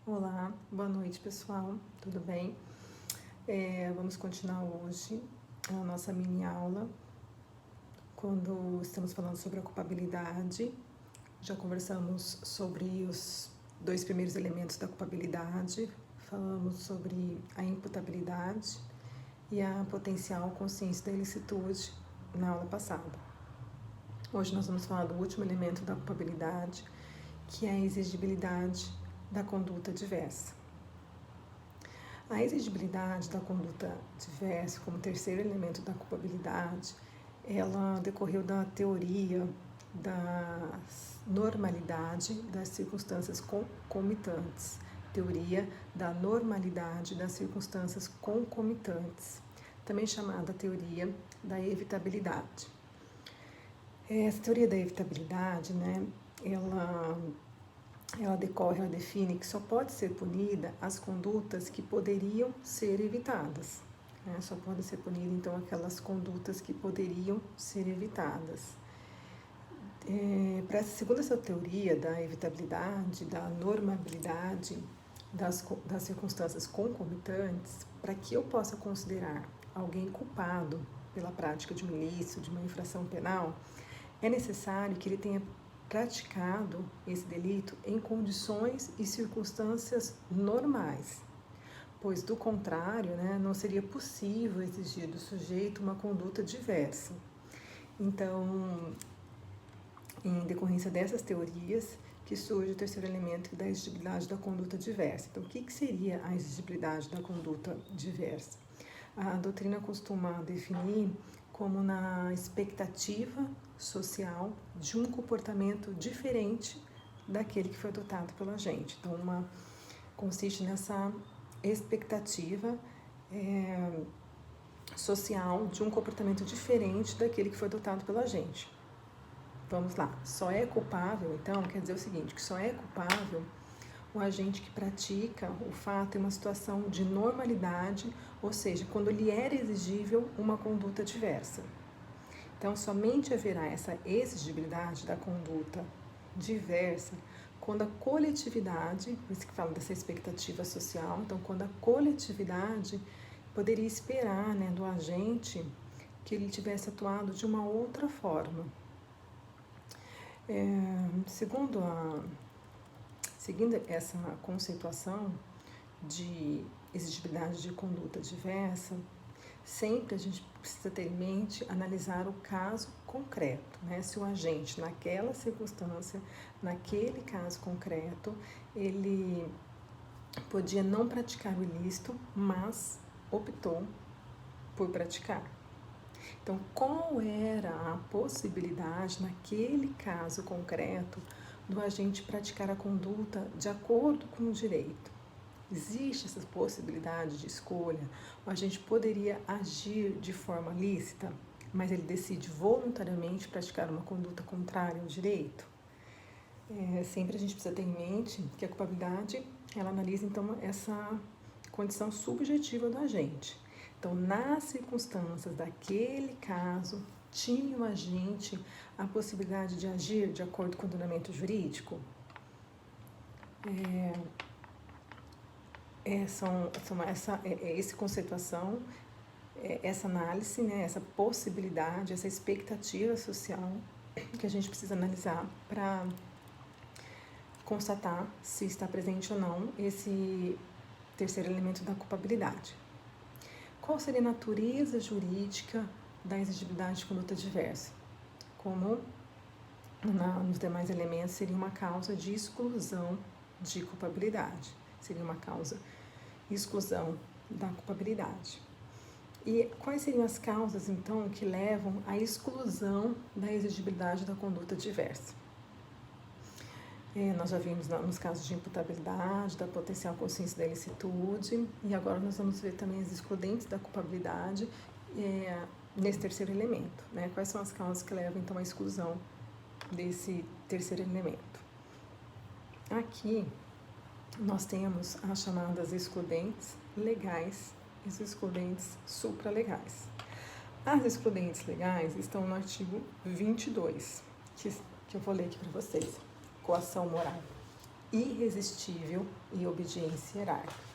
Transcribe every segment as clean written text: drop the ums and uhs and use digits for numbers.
Olá, boa noite pessoal, tudo bem? Vamos continuar hoje a nossa mini aula, quando estamos falando sobre a culpabilidade. Já conversamos sobre os dois primeiros elementos da culpabilidade, falamos sobre a imputabilidade e a potencial consciência da ilicitude na aula passada. Hoje nós vamos falar do último elemento da culpabilidade, que é a exigibilidade da conduta diversa. A exigibilidade da conduta diversa, como terceiro elemento da culpabilidade, ela decorreu da teoria da normalidade das circunstâncias concomitantes, teoria da normalidade das circunstâncias concomitantes, também chamada teoria da evitabilidade. Essa teoria da evitabilidade, né, ela define que só pode ser punida as condutas que poderiam ser evitadas. Né? Só pode ser punida, então, aquelas condutas que poderiam ser evitadas. Segundo essa teoria da evitabilidade, da normabilidade das circunstâncias concomitantes, para que eu possa considerar alguém culpado pela prática de um ilícito, de uma infração penal, é necessário que ele tenha praticado esse delito em condições e circunstâncias normais, pois do contrário, né, não seria possível exigir do sujeito uma conduta diversa. Então, em decorrência dessas teorias, que surge o terceiro elemento da exigibilidade da conduta diversa. Então, o que seria a exigibilidade da conduta diversa? A doutrina costuma definir como na expectativa social de um comportamento diferente daquele que foi adotado pela gente. Então, consiste nessa expectativa social de um comportamento diferente daquele que foi adotado pela gente. Vamos lá, só é culpável, então, quer dizer o seguinte, que só é culpável o agente que pratica o fato em uma situação de normalidade, ou seja, quando lhe era exigível uma conduta diversa. Então, somente haverá essa exigibilidade da conduta diversa quando a coletividade, por isso que falo dessa expectativa social, então, quando a coletividade poderia esperar, né, do agente que ele tivesse atuado de uma outra forma. Seguindo essa conceituação de exigibilidade de conduta diversa, sempre a gente precisa ter em mente analisar o caso concreto, né? Se o agente, naquela circunstância, naquele caso concreto, ele podia não praticar o ilícito, mas optou por praticar. Então, qual era a possibilidade, naquele caso concreto, do agente praticar a conduta de acordo com o direito? Existe essa possibilidade de escolha? O agente poderia agir de forma lícita, mas ele decide voluntariamente praticar uma conduta contrária ao direito? Sempre a gente precisa ter em mente que a culpabilidade, ela analisa então essa condição subjetiva do agente. Então, nas circunstâncias daquele caso, tinha o agente a possibilidade de agir de acordo com o ordenamento jurídico? Essa conceituação, essa análise, né, essa possibilidade, essa expectativa social que a gente precisa analisar para constatar se está presente ou não esse terceiro elemento da culpabilidade. Qual seria a natureza jurídica da exigibilidade de conduta diversa? Como nos demais elementos, seria uma causa de exclusão de culpabilidade. Seria uma causa de exclusão da culpabilidade. E quais seriam as causas, então, que levam à exclusão da exigibilidade da conduta diversa? Nós já vimos nos casos de imputabilidade, da potencial consciência da ilicitude, e agora nós vamos ver também as excludentes da culpabilidade nesse terceiro elemento. Né? Quais são as causas que levam, então, à exclusão desse terceiro elemento? Aqui nós temos as chamadas excludentes legais e as excludentes supralegais. As excludentes legais estão no artigo 22, que eu vou ler aqui para vocês. Coação moral. irresistível e obediência hierárquica.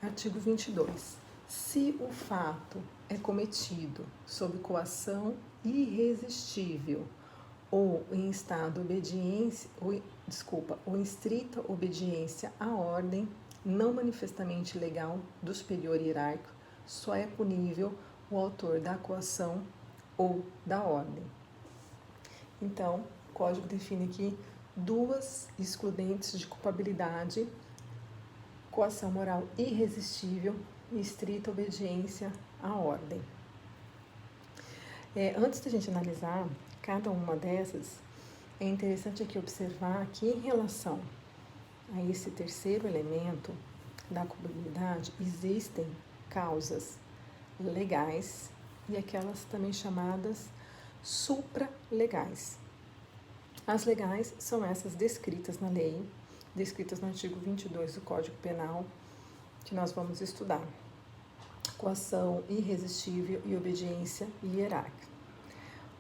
Artigo 22. Se o fato é cometido sob coação irresistível ou em estado obediência, ou em estrita obediência à ordem não manifestamente legal do superior hierárquico, só é punível o autor da coação ou da ordem. Então, o Código define aqui duas excludentes de culpabilidade: coação moral irresistível e estrita obediência à ordem. Antes da gente analisar cada uma dessas, é interessante aqui observar que, em relação a esse terceiro elemento da culpabilidade, existem causas legais e aquelas também chamadas supralegais. As legais são essas descritas na lei, descritas no artigo 22 do Código Penal, que nós vamos estudar: coação irresistível e obediência hierárquica.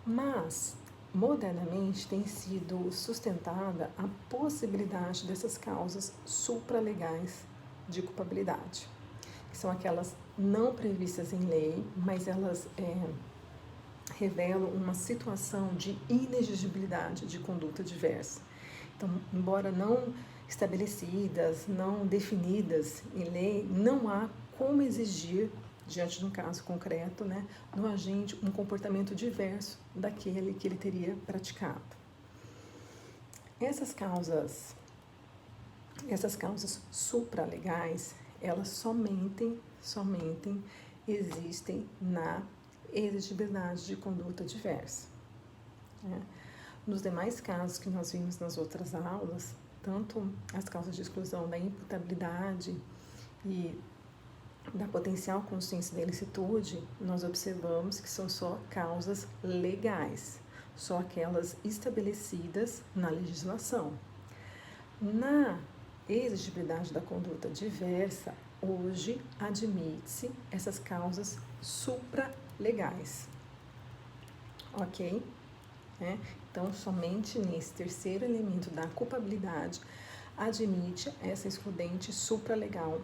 Mas, modernamente, tem sido sustentada a possibilidade dessas causas supralegais de culpabilidade, que são aquelas não previstas em lei, mas elas revelam uma situação de inexigibilidade de conduta diversa. Então, embora não estabelecidas, não definidas em lei, não há como exigir, diante de um caso concreto, no agente, um comportamento diverso daquele que ele teria praticado. Essas causas supralegais, elas somente existem na exigibilidade de conduta diversa. Nos demais casos que nós vimos nas outras aulas, tanto as causas de exclusão da imputabilidade e da potencial consciência da ilicitude, nós observamos que são só causas legais, só aquelas estabelecidas na legislação. Na exigibilidade da conduta diversa, hoje admite-se essas causas supralegais. Ok? Então, somente nesse terceiro elemento da culpabilidade admite essa excludente supralegal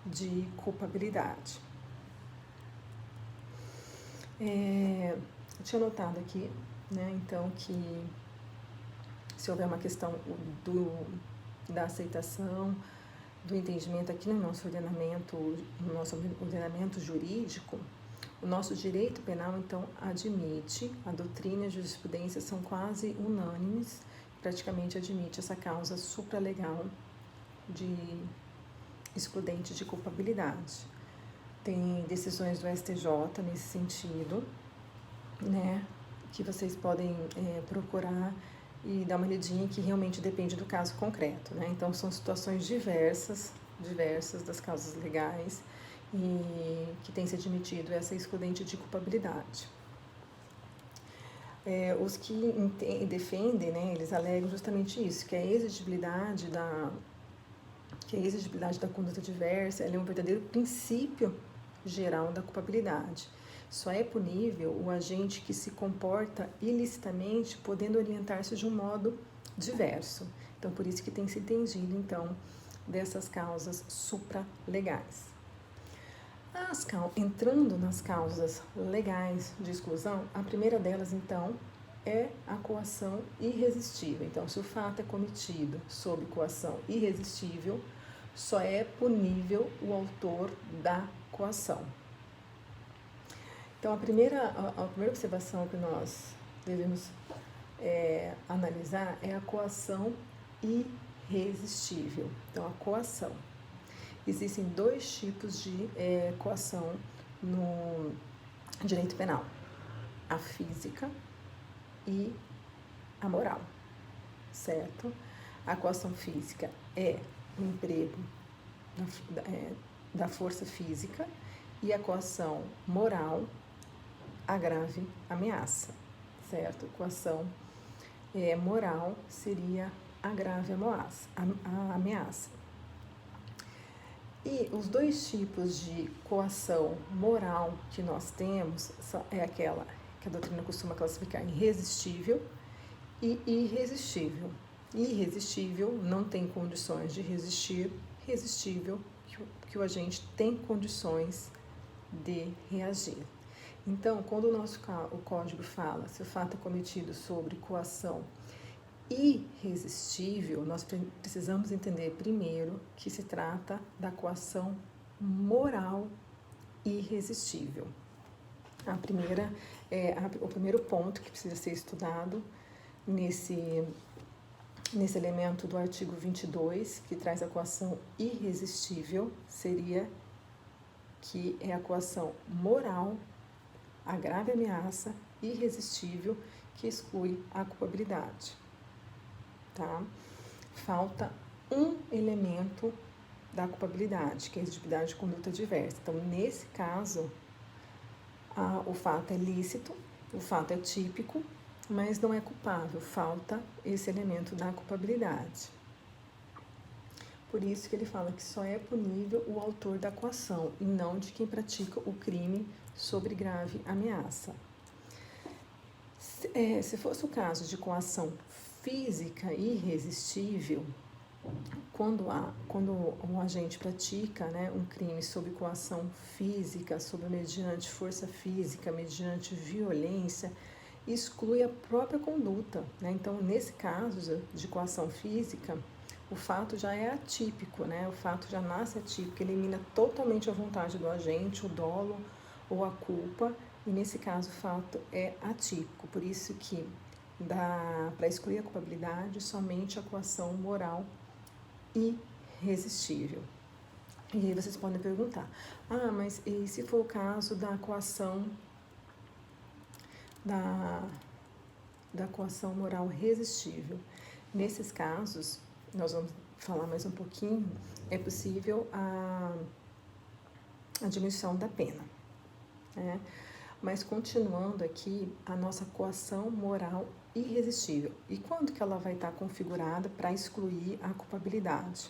de culpabilidade. Eu tinha notado aqui, então, que se houver uma questão da aceitação, do entendimento aqui no nosso ordenamento jurídico, o nosso direito penal, então, admite, a doutrina e a jurisprudência são quase unânimes, praticamente admite essa causa supralegal de excludente de culpabilidade. Tem decisões do STJ nesse sentido, que vocês podem procurar e dar uma olhadinha, que realmente depende do caso concreto, Então, são situações diversas das causas legais e que tem se admitido essa excludente de culpabilidade. Os que defendem, eles alegam justamente isso, que a exigibilidade da conduta diversa é um verdadeiro princípio geral da culpabilidade. Só é punível o agente que se comporta ilicitamente, podendo orientar-se de um modo diverso. Então, por isso que tem se entendido, então, dessas causas supralegais. Entrando nas causas legais de exclusão, a primeira delas, então, é a coação irresistível. Então, se o fato é cometido sob coação irresistível, só é punível o autor da coação. Então, a primeira observação que nós devemos analisar é a coação irresistível. Então, a coação. Existem dois tipos de coação no direito penal: a física e a moral, certo? A coação física é o emprego da força física, e a coação moral, a grave ameaça, certo? Coação moral seria a grave ameaça. E os dois tipos de coação moral que nós temos é aquela que a doutrina costuma classificar em irresistível e irresistível. Irresistível, não tem condições de resistir. Resistível, que o agente tem condições de reagir. Então, quando o código fala se o fato é cometido sobre coação irresistível, nós precisamos entender primeiro que se trata da coação moral irresistível. O primeiro ponto que precisa ser estudado nesse elemento do artigo 22, que traz a coação irresistível, seria que é a coação moral, a grave ameaça irresistível que exclui a culpabilidade. Tá? Falta um elemento da culpabilidade, que é a exigibilidade de conduta diversa. Então, nesse caso, o fato é lícito, o fato é típico, mas não é culpável, falta esse elemento da culpabilidade. Por isso que ele fala que só é punível o autor da coação e não de quem pratica o crime sobre grave ameaça. Se fosse o caso de coação física irresistível, quando o agente pratica, né, um crime sob coação física, mediante força física, mediante violência, exclui a própria conduta, né? Então, nesse caso de coação física, o fato já é atípico, né? O fato já nasce atípico, elimina totalmente a vontade do agente, o dolo ou a culpa, e nesse caso o fato é atípico. Por isso que para excluir a culpabilidade, somente a coação moral irresistível. E aí vocês podem perguntar, mas e se for o caso da coação da coação moral resistível? Nesses casos, nós vamos falar mais um pouquinho, é possível a diminuição da pena, né? Mas continuando aqui, a nossa coação moral irresistível. E quando que ela vai estar configurada para excluir a culpabilidade?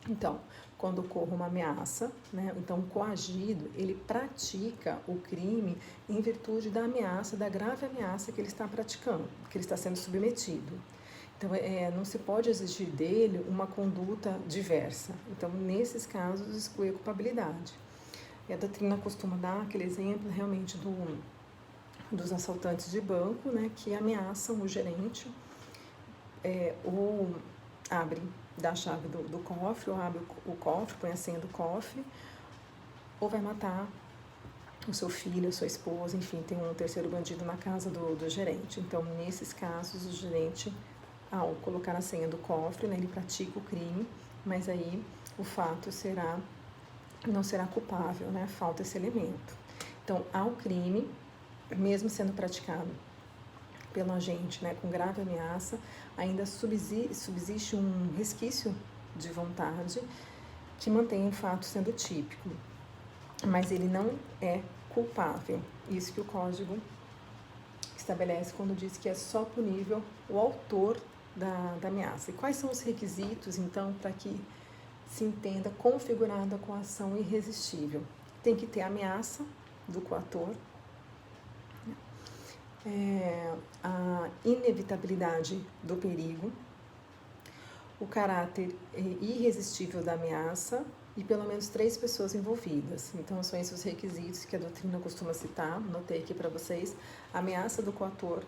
Então, quando ocorre uma ameaça, né? Então o coagido, ele pratica o crime em virtude da ameaça, da grave ameaça que ele está praticando, que ele está sendo submetido. Então, não se pode exigir dele uma conduta diversa. Então, nesses casos, exclui a culpabilidade. E a doutrina costuma dar aquele exemplo realmente dos assaltantes de banco, né, que ameaçam o gerente, ou abre da chave do cofre, ou abre o cofre, põe a senha do cofre, ou vai matar o seu filho, a sua esposa, enfim, tem um terceiro bandido na casa do gerente. Então, nesses casos, o gerente, ao colocar a senha do cofre, né, ele pratica o crime, mas aí o fato não será culpável, né? Falta esse elemento. Então, ao crime, mesmo sendo praticado pelo agente, né, com grave ameaça, ainda subsiste um resquício de vontade que mantém o fato sendo típico, mas ele não é culpável. Isso que o Código estabelece quando diz que é só punível o autor da ameaça. E quais são os requisitos, então, para que se entenda configurada a coação irresistível? Tem que ter ameaça do coator, a inevitabilidade do perigo, o caráter irresistível da ameaça e pelo menos 3 pessoas envolvidas. Então, são esses os requisitos que a doutrina costuma citar, anotei aqui para vocês: ameaça do coator,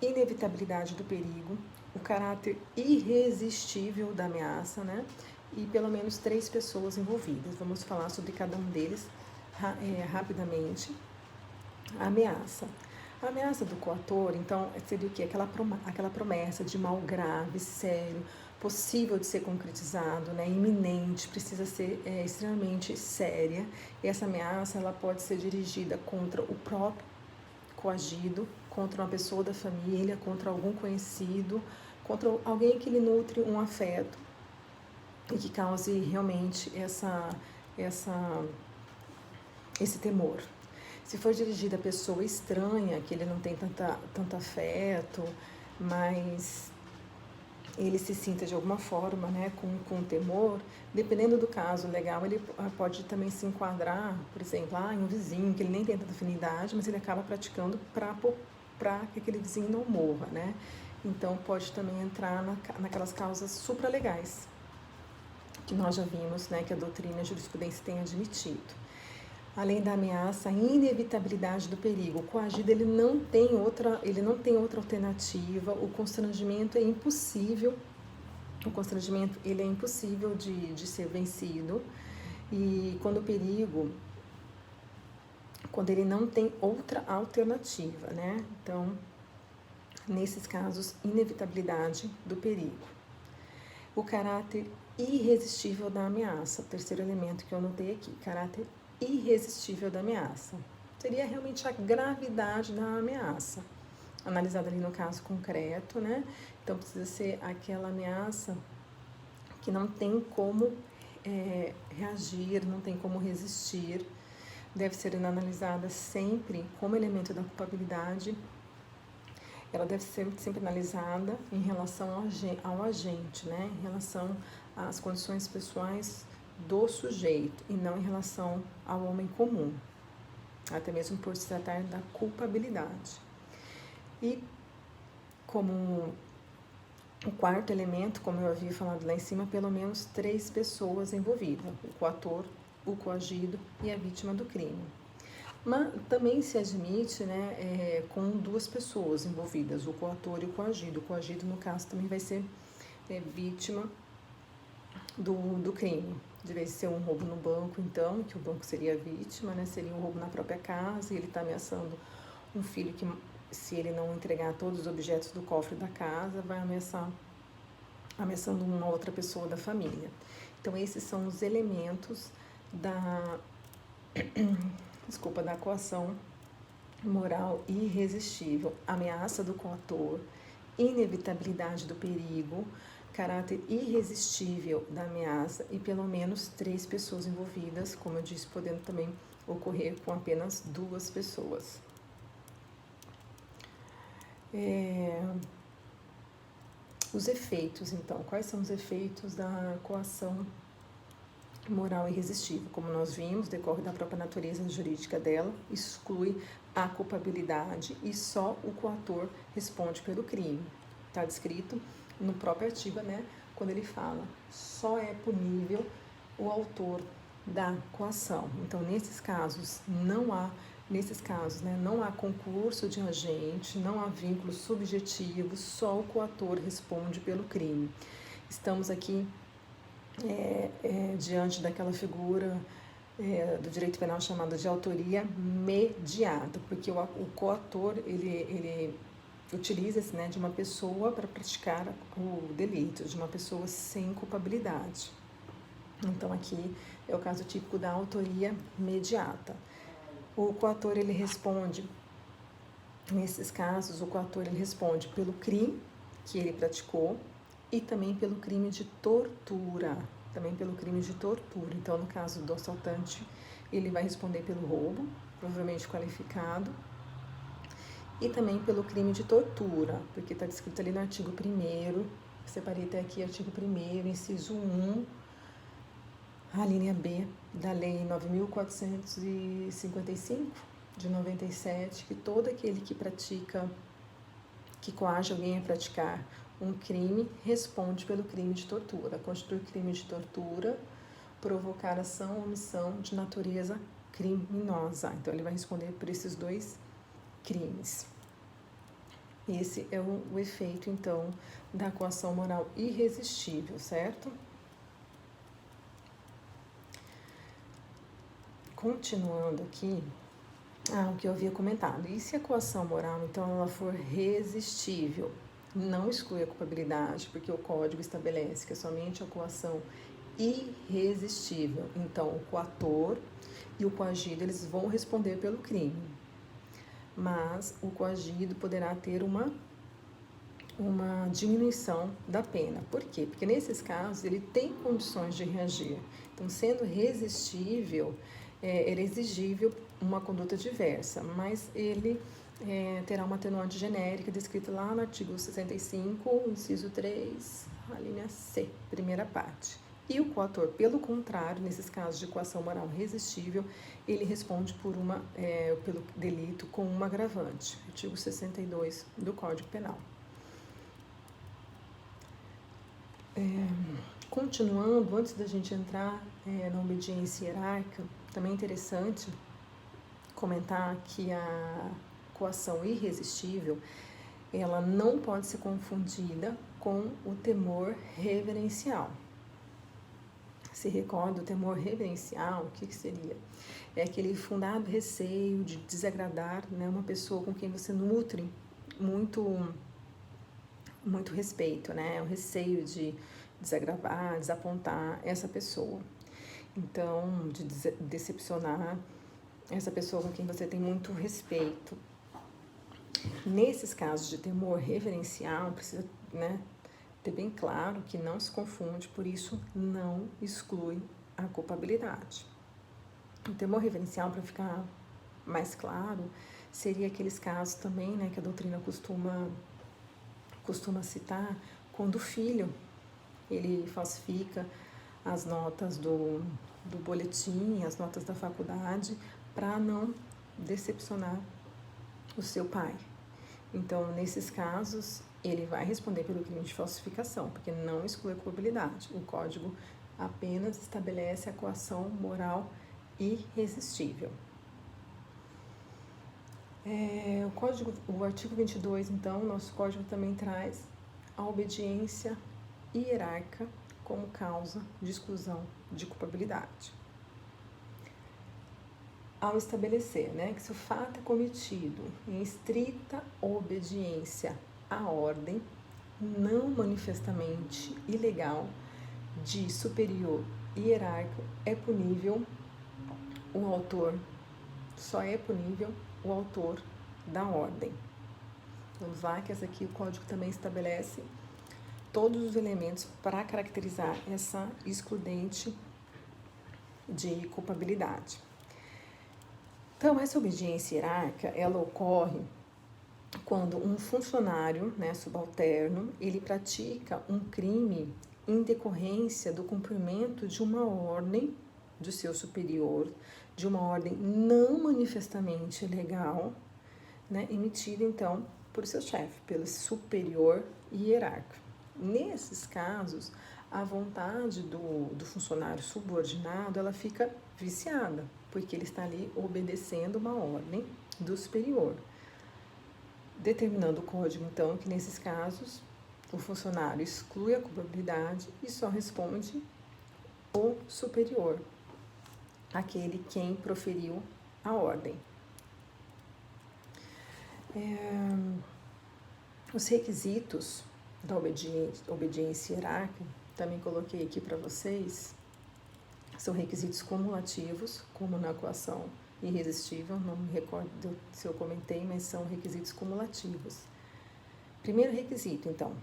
inevitabilidade do perigo, o caráter irresistível da ameaça, né? E pelo menos 3 pessoas envolvidas. Vamos falar sobre cada um deles rapidamente. A ameaça. A ameaça do coator, então, seria o quê? Aquela promessa de mal grave, sério, possível de ser concretizado, né? Iminente, precisa ser extremamente séria. E essa ameaça, ela pode ser dirigida contra o próprio coagido, contra uma pessoa da família, contra algum conhecido, contra alguém que lhe nutre um afeto e que cause realmente esse temor. Se for dirigida a pessoa estranha, que ele não tem tanto afeto, mas ele se sinta de alguma forma, né, com temor, dependendo do caso legal, ele pode também se enquadrar, por exemplo, em um vizinho que ele nem tem tanta afinidade, mas ele acaba praticando para que aquele vizinho não morra, né? Então, pode também entrar naquelas causas supralegais, que nós já vimos, né, que a doutrina e a jurisprudência tem admitido. Além da ameaça, a inevitabilidade do perigo. O coagido ele não tem outra alternativa, o constrangimento é impossível. O constrangimento ele é impossível de ser vencido. E quando ele não tem outra alternativa, né? Então, nesses casos, inevitabilidade do perigo. O caráter irresistível da ameaça, o terceiro elemento que eu anotei aqui, caráter irresistível da ameaça. Seria realmente a gravidade da ameaça, analisada ali no caso concreto, né? Então, precisa ser aquela ameaça que não tem como reagir, não tem como resistir, deve ser analisada sempre como elemento da culpabilidade. Ela deve ser sempre analisada em relação ao agente, né? Em relação às condições pessoais do sujeito e não em relação ao homem comum, até mesmo por se tratar da culpabilidade. E como o quarto elemento, como eu havia falado lá em cima, pelo menos 3 pessoas envolvidas, o coator, o coagido e a vítima do crime. Mas também se admite, né, com 2 pessoas envolvidas, o coator e o coagido. O coagido, no caso, também vai ser vítima do crime. De vez de ser um roubo no banco, então, que o banco seria a vítima, né, seria um roubo na própria casa, e ele está ameaçando um filho que, se ele não entregar todos os objetos do cofre da casa, vai ameaçando uma outra pessoa da família. Então, esses são os elementos da coação moral irresistível: ameaça do coator, inevitabilidade do perigo, caráter irresistível da ameaça e pelo menos 3 pessoas envolvidas, como eu disse, podendo também ocorrer com apenas 2 pessoas. Os efeitos, então, quais são os efeitos da coação moral irresistível? Como nós vimos, decorre da própria natureza jurídica dela, exclui a culpabilidade e só o coator responde pelo crime. Está descrito no próprio artigo, né, quando ele fala, só é punível o autor da coação. Então, nesses casos, não há concurso de agente, não há vínculo subjetivo, só o coator responde pelo crime. Estamos aqui diante daquela figura do direito penal chamada de autoria mediata, porque o coator, ele utiliza-se, né, de uma pessoa para praticar o delito, de uma pessoa sem culpabilidade. Então, aqui é o caso típico da autoria mediata. O coator, ele responde, nesses casos, o coator, ele responde pelo crime que ele praticou e também pelo crime de tortura. Então, no caso do assaltante, ele vai responder pelo roubo, provavelmente qualificado, e também pelo crime de tortura, porque está descrito ali no artigo 1º, separei até aqui artigo 1º, inciso 1, a linha B da Lei 9.455, de 97, que todo aquele que coage alguém a praticar um crime, responde pelo crime de tortura. Constitui crime de tortura, provocar ação ou omissão de natureza criminosa. Então, ele vai responder por esses 2 crimes. Esse é o efeito, então, da coação moral irresistível, certo? Continuando aqui, o que eu havia comentado. E se a coação moral, então, ela for resistível? Não exclui a culpabilidade, porque o Código estabelece que é somente a coação irresistível. Então, o coator e o coagido, eles vão responder pelo crime. Mas o coagido poderá ter uma diminuição da pena. Por quê? Porque nesses casos ele tem condições de reagir. Então, sendo resistível, ele é exigível uma conduta diversa, mas ele terá uma atenuante genérica descrita lá no artigo 65, inciso 3, a linha C, primeira parte. E o coator, pelo contrário, nesses casos de coação moral resistível, ele responde pelo delito com uma agravante, artigo 62 do Código Penal. Continuando, antes da gente entrar na obediência hierárquica, também é interessante comentar que a coação irresistível, ela não pode ser confundida com o temor reverencial. Se recorda, o temor reverencial, o que seria? É aquele fundado receio de desagradar, né, uma pessoa com quem você nutre muito respeito, né? O receio de desagravar, desapontar essa pessoa. Então, de decepcionar essa pessoa com quem você tem muito respeito. Nesses casos de temor reverencial, precisa, né, ter bem claro que não se confunde, por isso não exclui a culpabilidade. O temor reverencial, para ficar mais claro, seria aqueles casos também, né, que a doutrina costuma citar, quando o filho ele falsifica as notas do boletim, as notas da faculdade, para não decepcionar o seu pai. Então, nesses casos, ele vai responder pelo crime de falsificação, porque não exclui a culpabilidade. O Código apenas estabelece a coação moral irresistível. O artigo 22, então, nosso Código também traz a obediência hierárquica como causa de exclusão de culpabilidade. Ao estabelecer, né, que se o fato é cometido em estrita obediência à ordem, não manifestamente ilegal, de superior hierárquico, é punível o autor, só é punível o autor da ordem. Vamos lá, que essa aqui o Código também estabelece todos os elementos para caracterizar essa excludente de culpabilidade. Então, essa obediência hierárquica, ela ocorre quando um funcionário, né, subalterno, ele pratica um crime em decorrência do cumprimento de uma ordem do seu superior, de uma ordem não manifestamente legal, né, emitida, então, por seu chefe, pelo superior hierárquico. Nesses casos, a vontade do funcionário subordinado, ela fica viciada, porque ele está ali obedecendo uma ordem do superior. Determinando o Código, então, que nesses casos, o funcionário exclui a culpabilidade e só responde o superior, aquele quem proferiu a ordem. Os requisitos da obediência hierárquica, também coloquei aqui para vocês, são requisitos cumulativos, como na coação irresistível, não me recordo se eu comentei, mas são requisitos cumulativos. Primeiro requisito, então,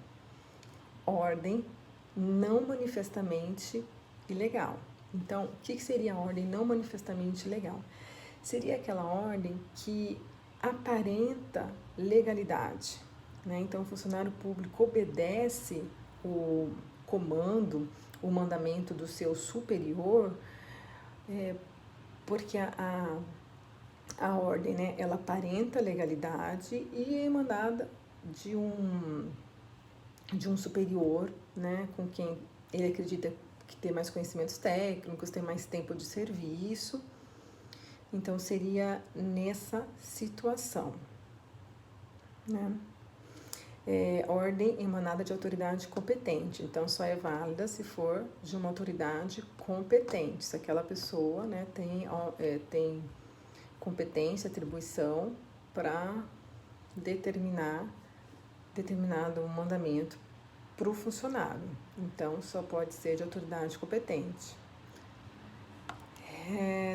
ordem não manifestamente ilegal. Então, o que seria a ordem não manifestamente legal? Seria aquela ordem que aparenta legalidade, né? Então, o funcionário público obedece o comando, o mandamento do seu superior, porque a ordem, né, ela aparenta legalidade e é emanada de um superior, né, com quem ele acredita que tem mais conhecimentos técnicos, tem mais tempo de serviço. Então, seria nessa situação, né? Ordem emanada de autoridade competente. Então, só é válida se for de uma autoridade competente. Se aquela pessoa, né, tem competência, atribuição para determinado mandamento para o funcionário. Então, só pode ser de autoridade competente.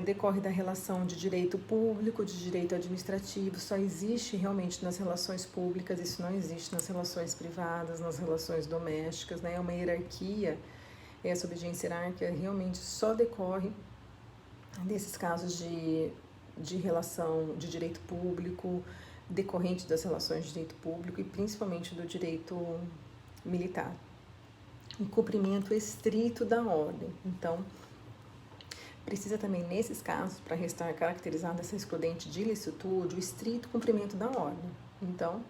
Decorre da relação de direito público, de direito administrativo, só existe realmente nas relações públicas, isso não existe nas relações privadas, nas relações domésticas, né? É uma hierarquia, essa obediência hierárquica realmente só decorre desses casos de relação de direito público, decorrente das relações de direito público e principalmente do direito militar. Um cumprimento estrito da ordem. Então, precisa também, nesses casos, para restar caracterizada essa excludente de ilicitude, o estrito cumprimento da ordem. Então,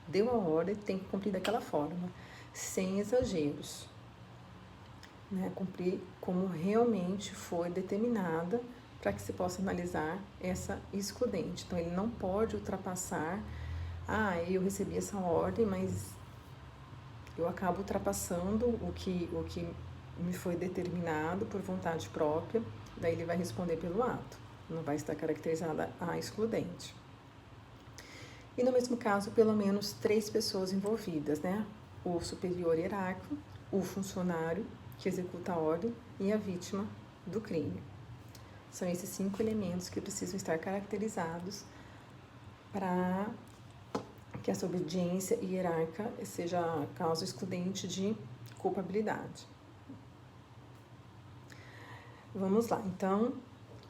deu a ordem, tem que cumprir daquela forma, sem exageros. né, cumprir como realmente foi determinada para que se possa analisar essa excludente. Então, ele não pode ultrapassar, eu recebi essa ordem, mas eu acabo ultrapassando o que me foi determinado por vontade própria, daí ele vai responder pelo ato, não vai estar caracterizada a excludente. E no mesmo caso, pelo menos 3 pessoas envolvidas, né? O superior hierárquico, o funcionário que executa a ordem e a vítima do crime. São esses 5 elementos que precisam estar caracterizados para que essa obediência hierárquica seja causa excludente de culpabilidade. Vamos lá, então,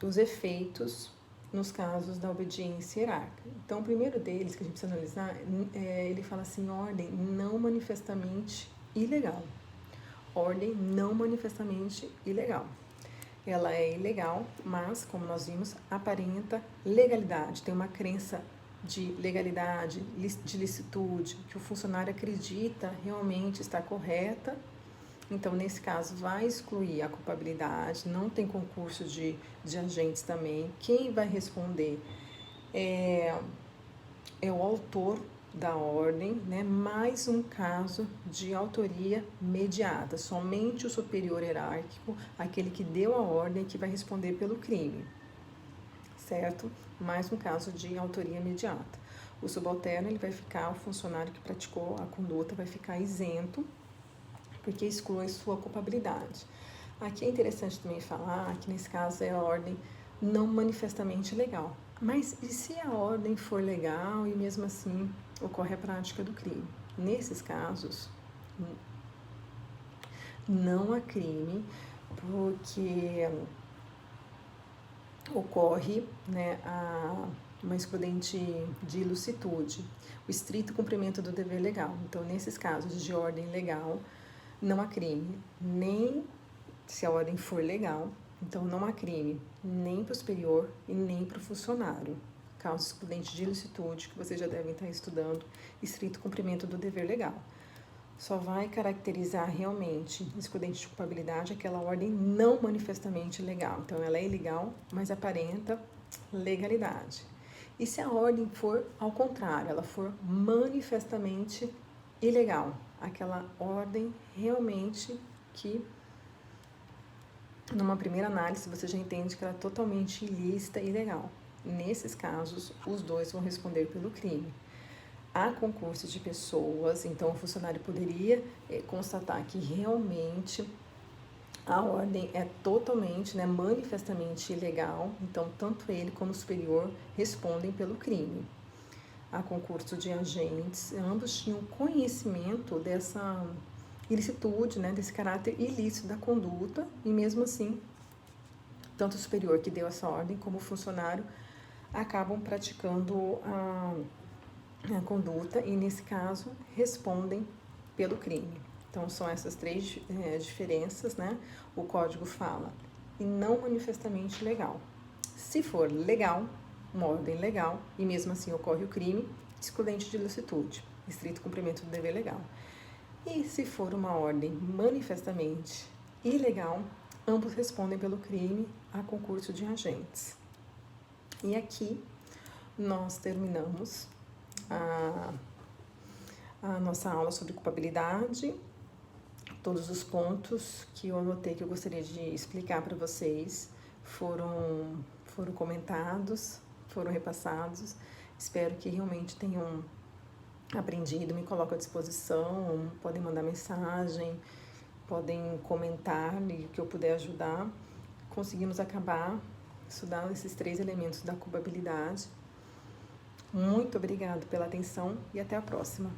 os efeitos nos casos da obediência hierárquica. Então, o primeiro deles que a gente precisa analisar, ele fala assim, ordem não manifestamente ilegal. Ordem não manifestamente ilegal. Ela é ilegal, mas, como nós vimos, aparenta legalidade, tem uma crença de legalidade, de licitude, que o funcionário acredita realmente estar correta. Então, nesse caso, vai excluir a culpabilidade, não tem concurso de agentes também. Quem vai responder é o autor da ordem, né? Mais um caso de autoria mediada. Somente o superior hierárquico, aquele que deu a ordem, que vai responder pelo crime, certo? Mais um caso de autoria mediata. O subalterno, ele vai ficar, o funcionário que praticou a conduta vai ficar isento, porque exclui sua culpabilidade. Aqui é interessante também falar que nesse caso é a ordem não manifestamente legal. Mas e se a ordem for legal e mesmo assim ocorre a prática do crime? Nesses casos, não há crime, porque ocorre, né, uma excludente de ilicitude, o estrito cumprimento do dever legal. Então, nesses casos de ordem legal, não há crime, nem se a ordem for legal, então não há crime nem para o superior e nem para o funcionário. Causa excludente de ilicitude, que vocês já devem estar estudando, estrito cumprimento do dever legal. Só vai caracterizar realmente excludente de culpabilidade aquela ordem não manifestamente legal. Então, ela é ilegal, mas aparenta legalidade. E se a ordem for ao contrário, ela for manifestamente ilegal, aquela ordem realmente que, numa primeira análise, você já entende que ela é totalmente ilícita e ilegal. Nesses casos, os dois vão responder pelo crime. Há concurso de pessoas, então o funcionário poderia constatar que realmente a ordem é totalmente, né, manifestamente ilegal, então tanto ele como o superior respondem pelo crime. Há concurso de agentes, ambos tinham conhecimento dessa ilicitude, né, desse caráter ilícito da conduta, e mesmo assim, tanto o superior que deu essa ordem como o funcionário acabam praticando a conduta e, nesse caso, respondem pelo crime. Então, são essas 3 diferenças, né? O código fala e não manifestamente legal. Se for legal, uma ordem legal, e mesmo assim ocorre o crime, excludente de ilicitude, estrito cumprimento do dever legal. E se for uma ordem manifestamente ilegal, ambos respondem pelo crime a concurso de agentes. E aqui nós terminamos a nossa aula sobre culpabilidade, todos os pontos que eu anotei que eu gostaria de explicar para vocês foram comentados, foram repassados. Espero que realmente tenham aprendido, me coloco à disposição, podem mandar mensagem, podem comentar e o que eu puder ajudar. Conseguimos acabar estudando esses 3 elementos da culpabilidade. Muito obrigada pela atenção e até a próxima.